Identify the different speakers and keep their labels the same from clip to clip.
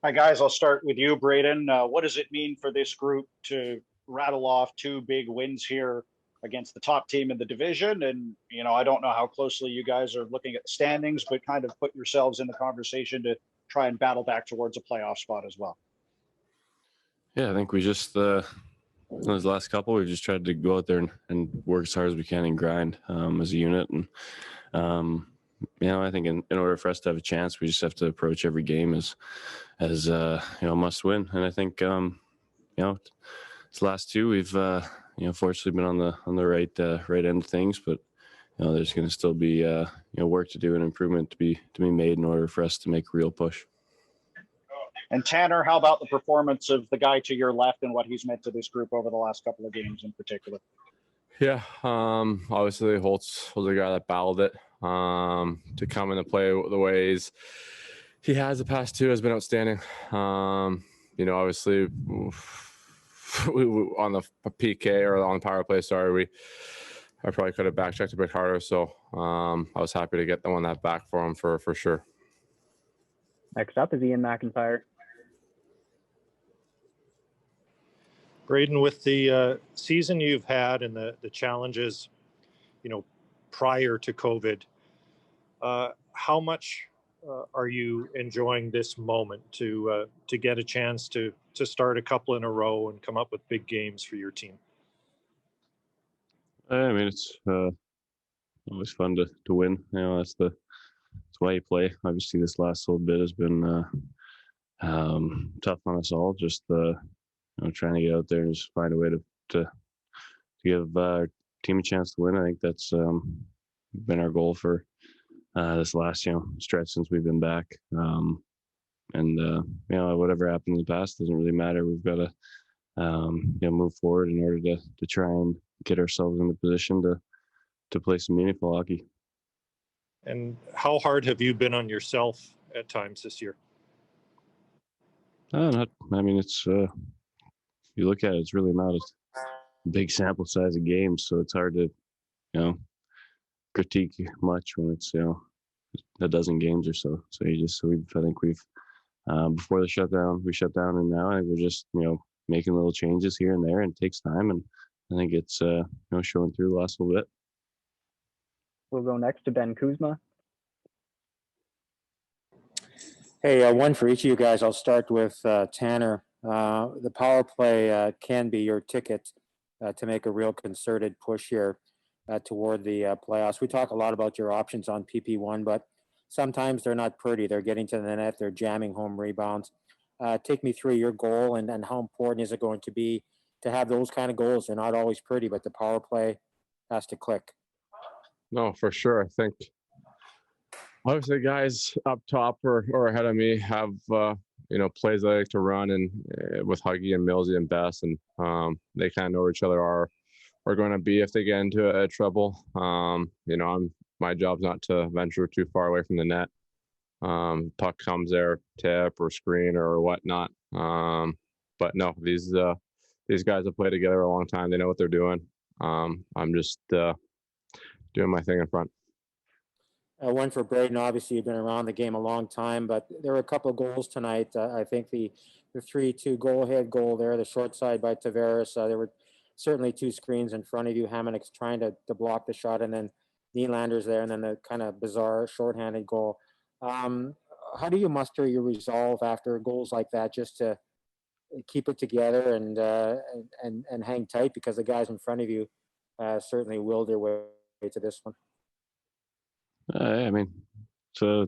Speaker 1: Hi, guys. I'll start with you, Braden. What does it mean for this group to rattle off two big wins here against the top team in the division? And, I don't know how closely you guys are looking at the standings, but kind of put yourselves in the conversation to try and battle back towards a playoff spot as well.
Speaker 2: Yeah, I think we just, those last couple, we've just tried to go out there and work as hard as we can and grind as a unit. And, I think in order for us to have a chance, we just have to approach every game as must win. And I think, this last two, we've, fortunately been on the right end of things, but, there's going to still be, work to do and improvement to be made in order for us to make a real push.
Speaker 1: And Tanner, how about the performance of the guy to your left and what he's meant to this group over the last couple of games in particular?
Speaker 3: Yeah, obviously Holtz was the guy that battled it to come into play the ways he has the past two has been outstanding. Obviously on the PK or on the power play, I probably could have backchecked a bit harder. So I was happy to get the one that back for him for sure.
Speaker 4: Next up is Ian McIntyre.
Speaker 5: Braden, with the season you've had and the challenges, prior to COVID, how much are you enjoying this moment to get a chance to start a couple in a row and come up with big games for your team?
Speaker 2: I mean, it's always fun to win. That's why you play. Obviously, this last little bit has been tough on us all. Just trying to get out there and just find a way to give our team a chance to win. I think that's been our goal for this last stretch since we've been back. Whatever happened in the past doesn't really matter. We've got to move forward in order to try and get ourselves in the position to play some meaningful hockey.
Speaker 5: And how hard have you been on yourself at times this year?
Speaker 2: It's you look at it, it's really not a big sample size of games, so it's hard to critique much when it's a dozen games or so. So I think we've before the shutdown, we shut down, and now I think we're just making little changes here and there, and it takes time, and I think it's showing through the last little bit.
Speaker 4: We'll go next to Ben Kuzma.
Speaker 6: Hey, one for each of you guys. I'll start with Tanner. The power play can be your ticket to make a real concerted push here toward the playoffs. We talk a lot about your options on PP1, but sometimes they're not pretty. They're getting to the net. They're jamming home rebounds. Take me through your goal and how important is it going to be to have those kind of goals? They're not always pretty, but the power play has to click.
Speaker 3: No, for sure. I think obviously guys up top or ahead of me have plays I like to run, and with Huggy and Millsy and Bess, and they kind of know where each other are going to be if they get into a trouble. My job's not to venture too far away from the net. Puck comes there, tip or screen or whatnot. But no, these guys have played together a long time. They know what they're doing. I'm just doing my thing in front.
Speaker 6: One for Braden. Obviously, you've been around the game a long time, but there were a couple of goals tonight. I think the 3-2 goal there, the short side by Tavares. There were certainly two screens in front of you. Hamannik's trying to block the shot, and then Nylander's there, and then the kind of bizarre shorthanded goal. How do you muster your resolve after goals like that, just to keep it together and hang tight, because the guys in front of you certainly willed their way to this one?
Speaker 2: So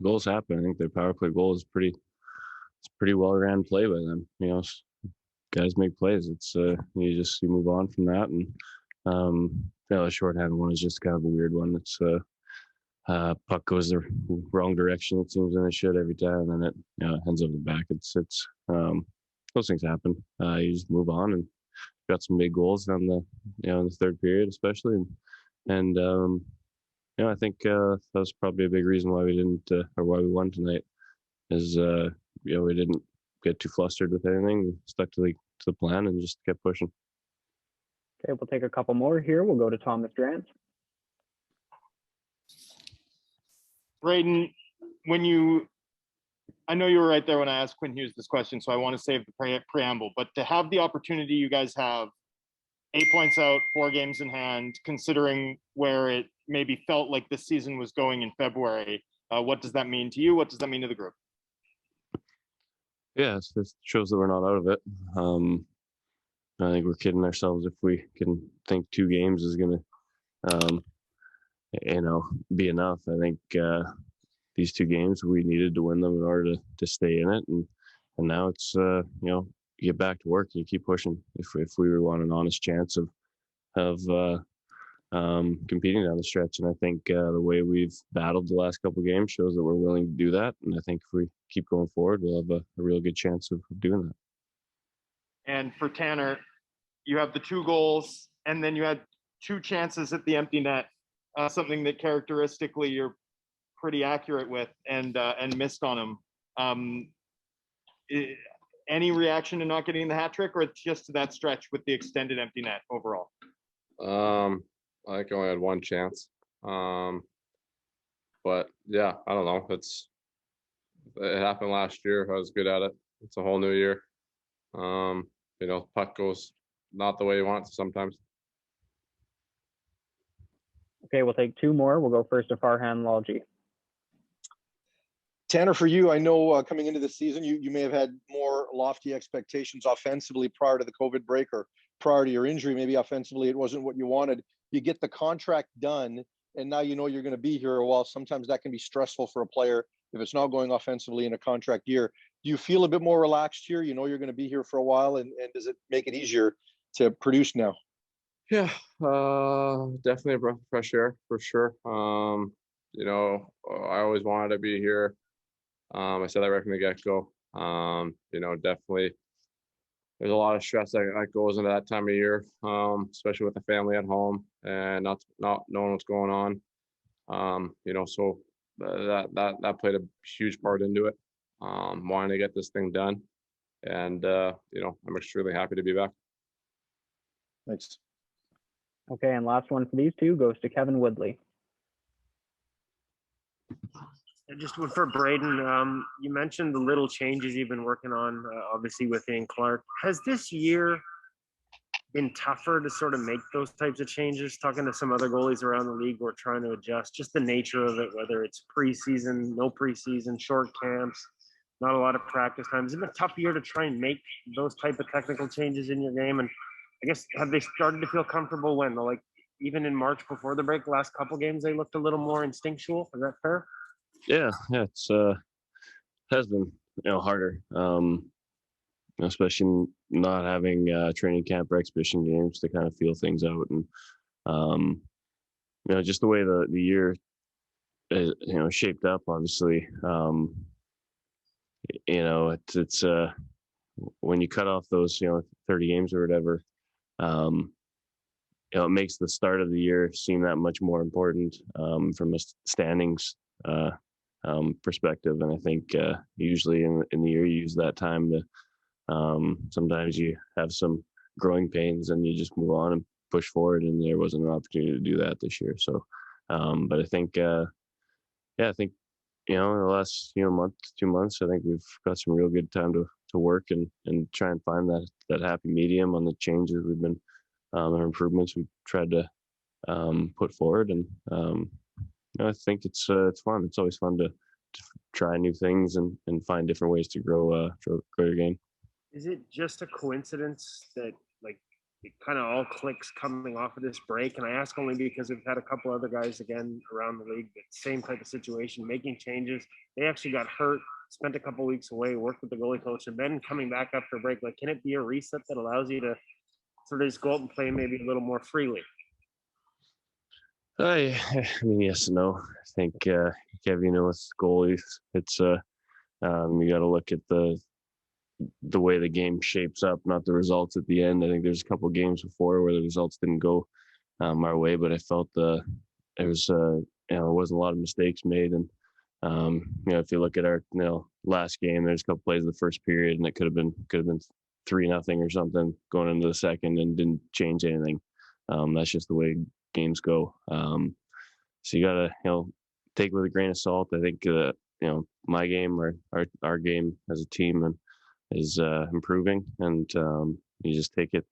Speaker 2: goals happen. I think their power play goal is pretty well ran play by them. Guys make plays. It's you move on from that, and the shorthand one is just kind of a weird one. It's puck goes the wrong direction, it seems, and it should every time, and then it ends up in the back. It's those things happen. You just move on, and got some big goals on the in the third period especially, and I think that was probably a big reason why we didn't or why we won tonight. Is we didn't get too flustered with anything. We stuck to the plan and just kept pushing.
Speaker 4: Okay, we'll take a couple more here. We'll go to Thomas Drance.
Speaker 7: Braden, I know you were right there when I asked Quinn Hughes this question, so I want to save the preamble. But to have the opportunity you guys have, 8 points out, 4 games in hand, considering where it maybe felt like the season was going in February, what does that mean to you? What does that mean to the group?
Speaker 2: Yeah, it shows that we're not out of it. I think we're kidding ourselves if we can think 2 games is going to, be enough. I think these 2 games we needed to win them in order to stay in it, and now it's you get back to work and you keep pushing if we want an honest chance of competing down the stretch. And I think the way we've battled the last couple of games shows that we're willing to do that. And I think if we keep going forward, we'll have a real good chance of doing that.
Speaker 7: And for Tanner, you have the 2 goals, and then you had 2 chances at the empty net, something that characteristically you're pretty accurate with, and missed on them. Any reaction to not getting the hat trick, or just to that stretch with the extended empty net overall?
Speaker 3: I think I only had 1 chance. But yeah, I don't know. It happened last year. I was good at it. It's a whole new year. Puck goes not the way you want it sometimes.
Speaker 4: Okay, we'll take 2 more. We'll go first to Farhan Lalji.
Speaker 8: Tanner, for you, I know coming into the season, you may have had more lofty expectations offensively prior to the COVID break or prior to your injury. Maybe offensively it wasn't what you wanted. You get the contract done, and now you know you're going to be here a while. Sometimes that can be stressful for a player if it's not going offensively in a contract year. Do you feel a bit more relaxed here? You know you're going to be here for a while, and does it make it easier to produce now?
Speaker 3: Yeah, definitely a breath of fresh air for sure. I always wanted to be here. I said that right from the get-go. Definitely there's a lot of stress that goes into that time of year, especially with the family at home and not knowing what's going on. So that played a huge part into it. Wanting to get this thing done, and I'm extremely happy to be back.
Speaker 8: Thanks.
Speaker 4: Okay, and last one for these 2 goes to Kevin Woodley.
Speaker 9: Just for Braden, you mentioned the little changes you've been working on, obviously with Ian Clark. Has this year been tougher to sort of make those types of changes? Talking to some other goalies around the league who are trying to adjust, just the nature of it, whether it's preseason, no preseason, short camps, not a lot of practice time. Has it been a tough year to try and make those type of technical changes in your game? And I guess, have they started to feel comfortable when, like, even in March before the break, last couple games, they looked a little more instinctual? Is that fair?
Speaker 2: Yeah, it's has been harder, especially not having training camp or exhibition games to kind of feel things out, and just the way the year is, shaped up. Obviously, it's when you cut off those 30 games or whatever, it makes the start of the year seem that much more important from a standings perspective. And I think usually in the year you use that time to sometimes you have some growing pains and you just move on and push forward, and there wasn't an opportunity to do that this year. So but I think I think in the last month, 2 months, I think we've got some real good time to work and try and find that happy medium on the changes we've been our improvements we've tried to put forward. And I think it's fun. It's always fun to try new things and find different ways to grow your game.
Speaker 9: Is it just a coincidence that it kind of all clicks coming off of this break? And I ask only because we've had a couple other guys again around the league that same type of situation, making changes. They actually got hurt, spent a couple weeks away, worked with the goalie coach, and then coming back after a break. Can it be a reset that allows you to sort of just go out and play maybe a little more freely?
Speaker 2: I mean, yes and no. I think, Kevin, with goalies, it's you got to look at the way the game shapes up, not the results at the end. I think there's a couple of games before where the results didn't go our way, but I felt there was wasn't a lot of mistakes made. And if you look at our last game, there's a couple plays in the first period, and it could have been 3-0 or something going into the second, and didn't change anything. That's just the way games go. So you gotta take it with a grain of salt. I think my game or our game as a team and is improving, and you just take it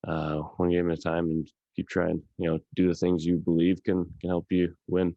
Speaker 2: one game at a time and keep trying. Do the things you believe can help you win.